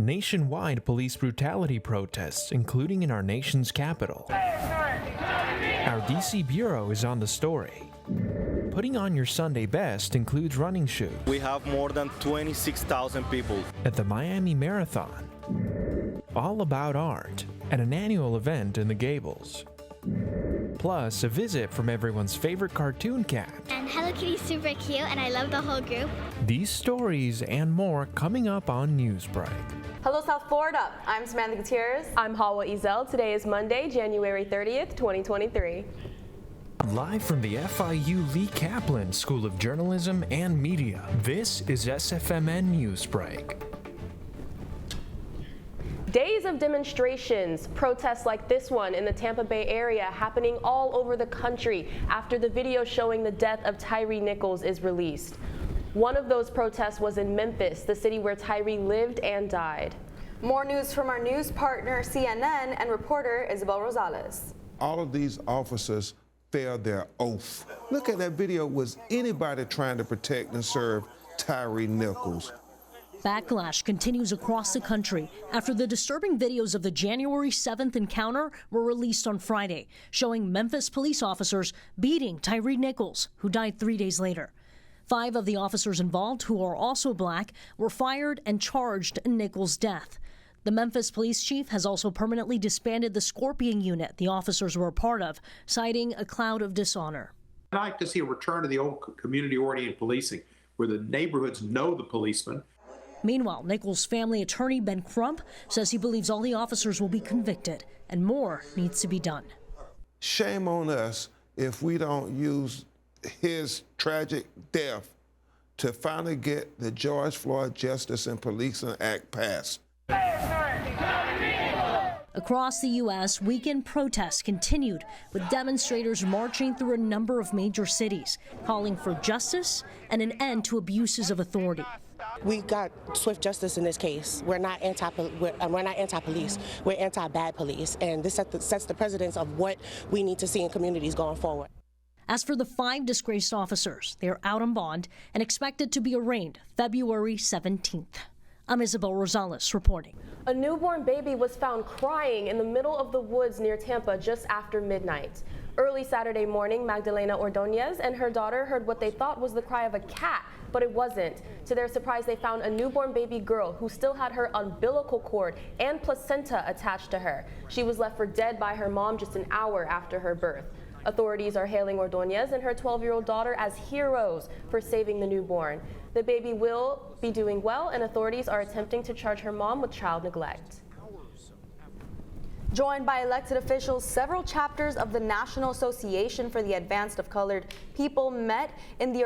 Nationwide police brutality protests, including in our nation's capital. Our DC bureau is on the story. Putting on your Sunday best includes running shoes. We have more than 26,000 people. At the Miami Marathon. All about art at an annual event in the Gables. Plus, a visit from everyone's favorite cartoon cat. And Hello Kitty's super cute, and I love the whole group. These stories and more coming up on Newsbreak. Hello, South Florida. I'm Samantha Gutierrez. I'm Hawa Ezel. Today is Monday, January 30th, 2023. Live from the FIU Lee Kaplan School of Journalism and Media, this is SFMN Newsbreak. Days of demonstrations, protests like this one in the Tampa Bay area happening all over the country after the video showing the death of Tyre Nichols is released. One of those protests was in Memphis, the city where Tyre lived and died. More news from our news partner CNN and reporter Isabel Rosales. All of these officers failed their oath. Look at that video. Was anybody trying to protect and serve Tyre Nichols? Backlash continues across the country after the disturbing videos of the January 7th encounter were released on Friday, showing Memphis police officers beating Tyre Nichols, who died 3 days later. 5 of the officers involved, who are also black, were fired and charged in Nichols' death. The Memphis police chief has also permanently disbanded the Scorpion unit the officers were a part of, citing a cloud of dishonor. I'd like to see a return to the old community-oriented policing, where the neighborhoods know the policemen. Meanwhile, Nichols' family attorney Ben Crump says he believes all the officers will be convicted and more needs to be done. Shame on us if we don't use his tragic death to finally get the George Floyd Justice and Policing Act passed. Across the U.S., weekend protests continued, with demonstrators marching through a number of major cities, calling for justice and an end to abuses of authority. We got swift justice in this case. We're not anti-police. We're anti-bad police, and this sets the precedence of what we need to see in communities going forward. As for the 5 disgraced officers, they are out on bond and expected to be arraigned February 17th. I'm Isabel Rosales reporting. A newborn baby was found crying in the middle of the woods near Tampa just after midnight. Early Saturday morning, Magdalena Ordonez and her daughter heard what they thought was the cry of a cat, but it wasn't. To their surprise, they found a newborn baby girl who still had her umbilical cord and placenta attached to her. She was left for dead by her mom just an hour after her birth. Authorities are hailing Ordonez and her 12-year-old daughter as heroes for saving the newborn. The baby will be doing well, and authorities are attempting to charge her mom with child neglect. Joined by elected officials, several chapters of the National Association for the Advancement of Colored People met in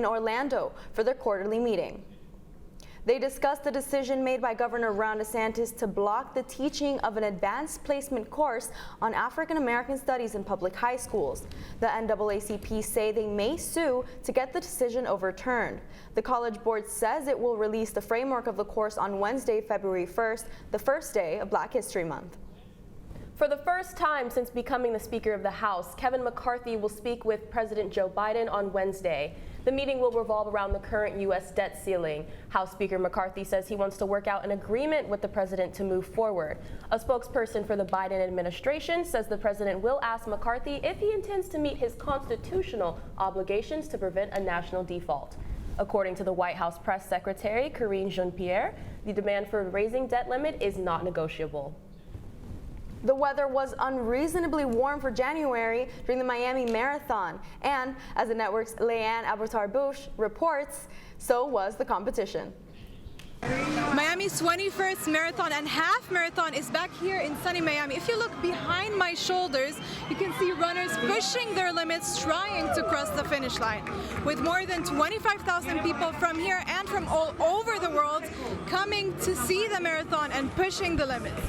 Orlando for their quarterly meeting. They discussed the decision made by Governor Ron DeSantis to block the teaching of an advanced placement course on African American studies in public high schools. The NAACP say they may sue to get the decision overturned. The College Board says it will release the framework of the course on Wednesday, February 1st, the first day of Black History Month. For the first time since becoming the Speaker of the House, Kevin McCarthy will speak with President Joe Biden on Wednesday. The meeting will revolve around the current U.S. debt ceiling. House Speaker McCarthy says he wants to work out an agreement with the president to move forward. A spokesperson for the Biden administration says the president will ask McCarthy if he intends to meet his constitutional obligations to prevent a national default. According to the White House press secretary, Karine Jean-Pierre, the demand for raising debt limit is not negotiable. The weather was unreasonably warm for January during the Miami Marathon, and as the network's Leanne Abertar-Bush reports, so was the competition. Miami's 21st marathon and half marathon is back here in sunny Miami. If you look behind my shoulders, you can see runners pushing their limits, trying to cross the finish line. With more than 25,000 people from here and from all over the world coming to see the marathon and pushing the limits.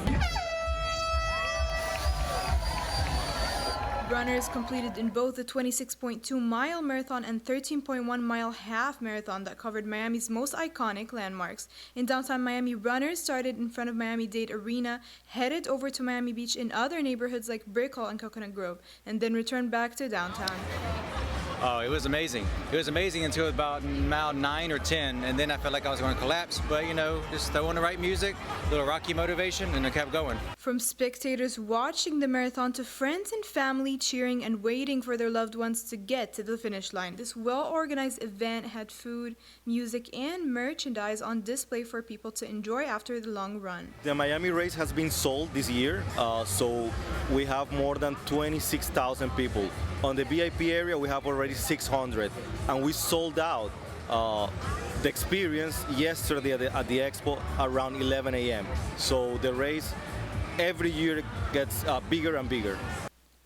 Runners competed in both the 26.2-mile marathon and 13.1-mile half marathon that covered Miami's most iconic landmarks. In downtown Miami, runners started in front of Miami-Dade Arena, headed over to Miami Beach in other neighborhoods like Brick Hall and Coconut Grove, and then returned back to downtown. Oh, it was amazing. It was amazing until about mile 9 or 10, and then I felt like I was going to collapse. But, you know, just throw on the right music, a little Rocky motivation, and I kept going. From spectators watching the marathon to friends and family cheering and waiting for their loved ones to get to the finish line, this well-organized event had food, music, and merchandise on display for people to enjoy after the long run. The Miami race has been sold this year, so we have more than 26,000 people. On the VIP area, we have already 600, and we sold out the experience yesterday at the expo around 11 a.m. So the race every year gets bigger and bigger.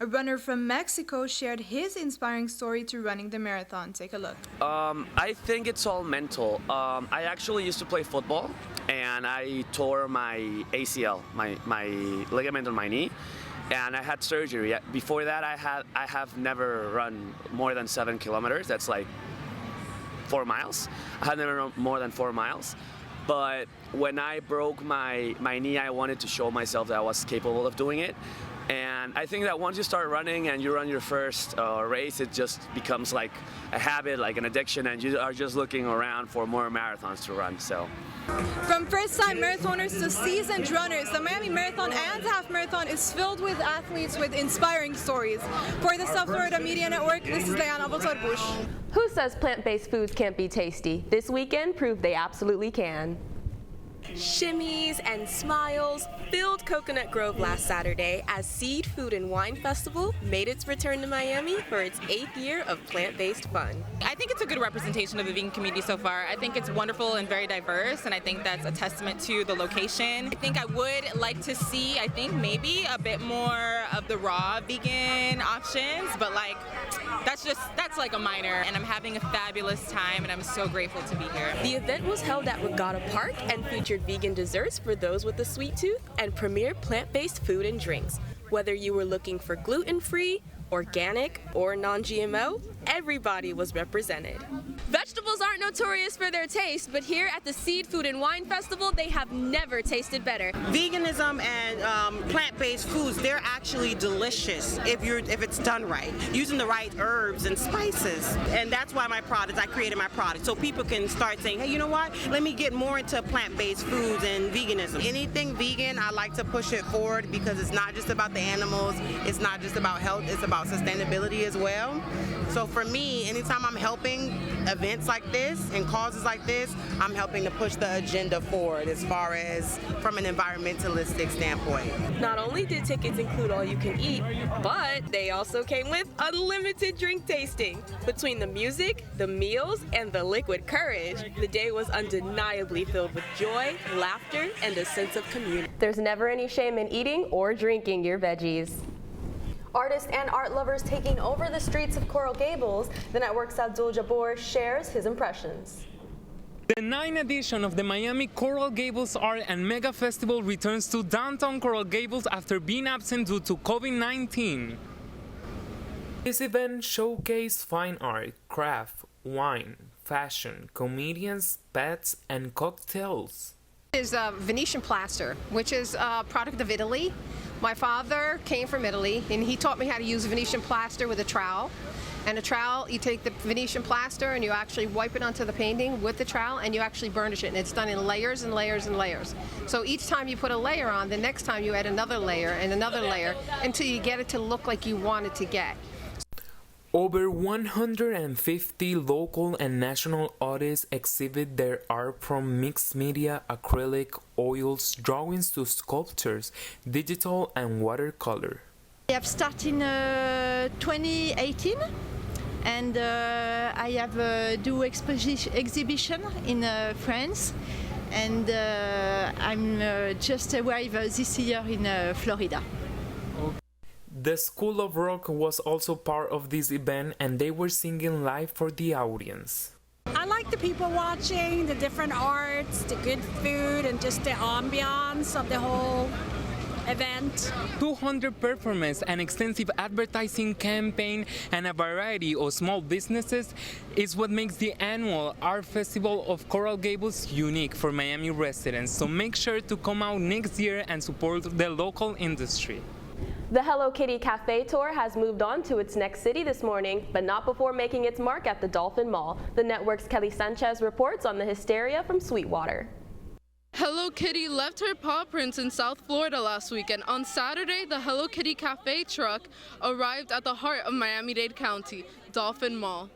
A runner from Mexico shared his inspiring story to running the marathon. Take a look. I think it's all mental. I actually used to play football, and I tore my ACL, my ligament on my knee. And I had surgery. Before that, I have never run more than 7 kilometers. That's like 4 miles. I had never run more than 4 miles. But when I broke my knee, I wanted to show myself that I was capable of doing it. And I think that once you start running and you run your first race, it just becomes like a habit, like an addiction, and you are just looking around for more marathons to run. So. From first-time marathoners to seasoned runners, the Miami Marathon and Half Marathon is filled with athletes with inspiring stories. For the South Florida Media Network, this is Diana Bush. Who says plant-based foods can't be tasty? This weekend proved they absolutely can. Shimmies and smiles filled Coconut Grove last Saturday as Seed Food and Wine Festival made its return to Miami for its 8th year of plant-based fun. I think it's a good representation of the vegan community so far. I think it's wonderful and very diverse, and I think that's a testament to the location. I think I would like to see, maybe a bit more of the raw vegan options, but like that's like a minor, and I'm having a fabulous time, and I'm so grateful to be here. The event was held at Regatta Park and featured vegan desserts for those with a sweet tooth and premier plant-based food and drinks. Whether you were looking for gluten-free, organic, or non-GMO, everybody was represented. Vegetables aren't notorious for their taste, but here at the Seed Food and Wine Festival, they have never tasted better. Veganism and plant-based foods, they're actually delicious if it's done right, using the right herbs and spices. And that's why I created my product, so people can start saying, hey, you know what, let me get more into plant-based foods and veganism. Anything vegan, I like to push it forward because it's not just about the animals, it's not just about health, it's about sustainability as well. So for me, anytime I'm helping events like this and causes like this, I'm helping to push the agenda forward as far as from an environmentalistic standpoint. Not only did tickets include all you can eat, but they also came with unlimited drink tasting. Between the music, the meals, and the liquid courage, the day was undeniably filled with joy, laughter, and a sense of community. There's never any shame in eating or drinking your veggies. Artists and art lovers taking over the streets of Coral Gables, the network's Abdul Jabbar shares his impressions. The 9th edition of the Miami Coral Gables Art and Mega Festival returns to downtown Coral Gables after being absent due to COVID-19. This event showcased fine art, craft, wine, fashion, comedians, pets, and cocktails. Is Venetian plaster, which is a product of Italy. My father came from Italy, and he taught me how to use Venetian plaster with a trowel. And a trowel, you take the Venetian plaster and you actually wipe it onto the painting with the trowel, and you actually burnish it. And it's done in layers and layers and layers. So each time you put a layer on, the next time you add another layer and another layer until you get it to look like you want it to get. Over 150 local and national artists exhibit their art, from mixed media, acrylic, oils, drawings to sculptures, digital and watercolor. I have started in 2018, and I have do exhibition in France, and I'm just arrived this year in Florida. The School of Rock was also part of this event, and they were singing live for the audience. I like the people watching, the different arts, the good food, and just the ambiance of the whole event. 200 performances, an extensive advertising campaign, and a variety of small businesses is what makes the annual Art Festival of Coral Gables unique for Miami residents. So make sure to come out next year and support the local industry. The Hello Kitty Cafe tour has moved on to its next city this morning, but not before making its mark at the Dolphin Mall. The network's Kelly Sanchez reports on the hysteria from Sweetwater. Hello Kitty left her paw prints in South Florida last week, and on Saturday, the Hello Kitty Cafe truck arrived at the heart of Miami-Dade County, Dolphin Mall.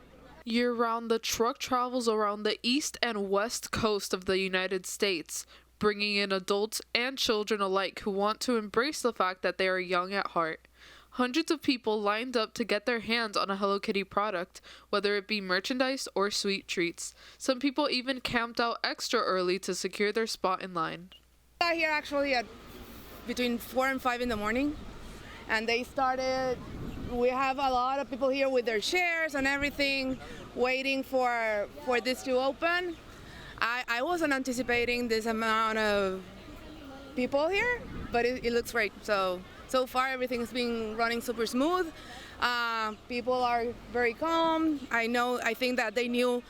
Year-round, the truck travels around the east and west coast of the United States, bringing in adults and children alike who want to embrace the fact that they are young at heart. Hundreds of people lined up to get their hands on a Hello Kitty product, whether it be merchandise or sweet treats. Some people even camped out extra early to secure their spot in line. I got here actually at between 4 and 5 in the morning, and we have a lot of people here with their chairs and everything, waiting for this to open. I wasn't anticipating this amount of people here, but it looks great. So far, everything's been running super smooth. People are very calm. I think that they knew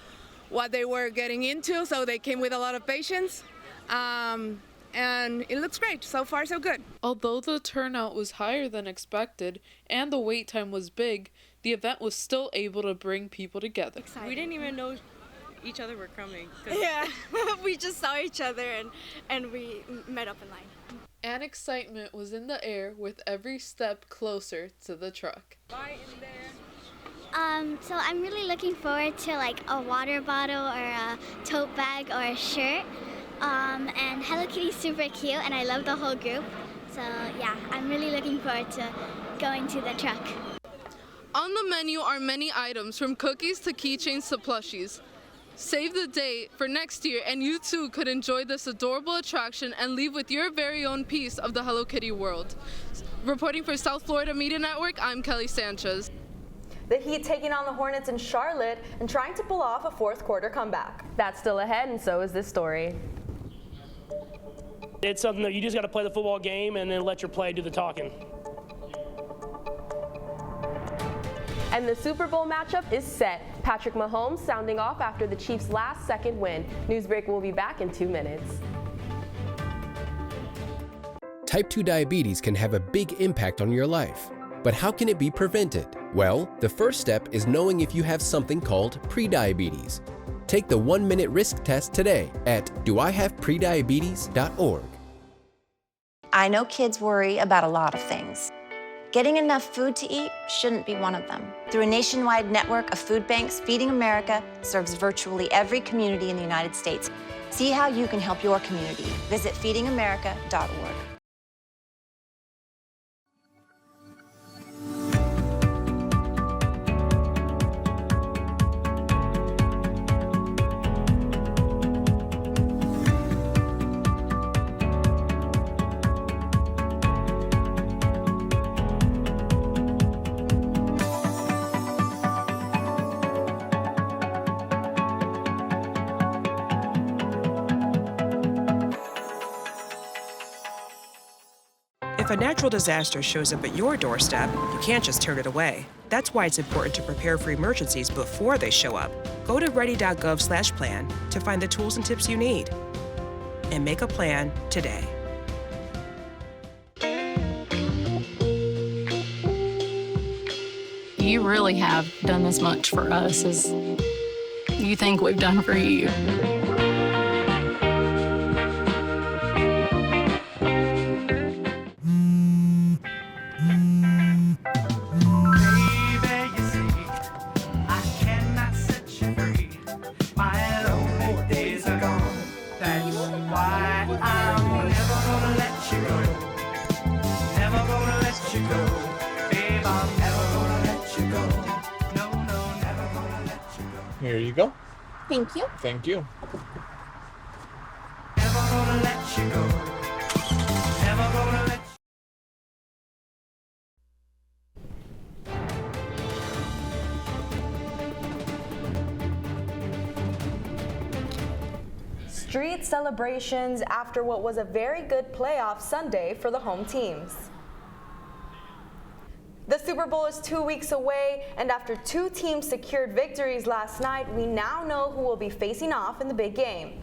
what they were getting into, so they came with a lot of patience. And it looks great. So far, so good. Although the turnout was higher than expected and the wait time was big, the event was still able to bring people together. We didn't even know each other were coming. Yeah, we just saw each other and we met up in line. And excitement was in the air with every step closer to the truck. So I'm really looking forward to like a water bottle or a tote bag or a shirt. And Hello Kitty's super cute and I love the whole group. So yeah, I'm really looking forward to going to the truck. On the menu are many items from cookies to keychains to plushies. Save the date for next year and you too could enjoy this adorable attraction and leave with your very own piece of the Hello Kitty world. Reporting for South Florida Media Network, I'm Kelly Sanchez. The Heat taking on the Hornets in Charlotte and trying to pull off a fourth quarter comeback. That's still ahead, and so is this story. It's something that you just got to play the football game and then let your play do the talking. And the Super Bowl matchup is set. Patrick Mahomes sounding off after the Chiefs' last-second win. Newsbreak will be back in 2 minutes. Type 2 diabetes can have a big impact on your life. But how can it be prevented? Well, the first step is knowing if you have something called prediabetes. Take the 1-minute risk test today at doihaveprediabetes.org. I know kids worry about a lot of things. Getting enough food to eat shouldn't be one of them. Through a nationwide network of food banks, Feeding America serves virtually every community in the United States. See how you can help your community. Visit feedingamerica.org. If a natural disaster shows up at your doorstep, you can't just turn it away. That's why it's important to prepare for emergencies before they show up. Go to ready.gov/plan to find the tools and tips you need. And make a plan today. You really have done as much for us as you think we've done for you. Here you go. Thank you. Thank you. Street celebrations after what was a very good playoff Sunday for the home teams. The Super Bowl is 2 weeks away, and after two teams secured victories last night, we now know who will be facing off in the big game.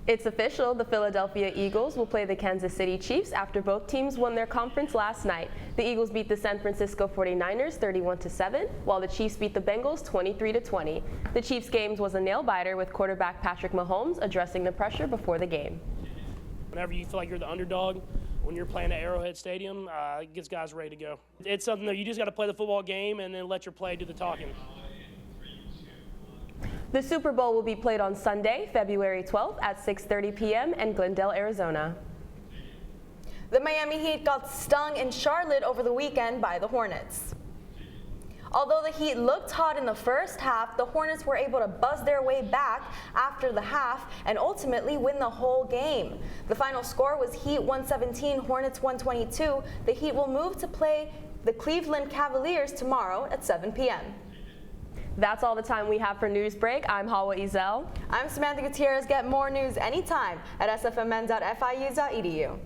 It's official, the Philadelphia Eagles will play the Kansas City Chiefs after both teams won their conference last night. The Eagles beat the San Francisco 49ers 31-7, while the Chiefs beat the Bengals 23-20. The Chiefs' game was a nail-biter with quarterback Patrick Mahomes addressing the pressure before the game. Whenever you feel like you're the underdog, when you're playing at Arrowhead Stadium, it gets guys ready to go. It's something that you just got to play the football game and then let your play do the talking. The Super Bowl will be played on Sunday, February 12th at 6:30 p.m. in Glendale, Arizona. The Miami Heat got stung in Charlotte over the weekend by the Hornets. Although the Heat looked hot in the first half, the Hornets were able to buzz their way back after the half and ultimately win the whole game. The final score was Heat 117, Hornets 122. The Heat will move to play the Cleveland Cavaliers tomorrow at 7 p.m. That's all the time we have for Newsbreak. I'm Hawa Ezel. I'm Samantha Gutierrez. Get more news anytime at sfmn.fiu.edu.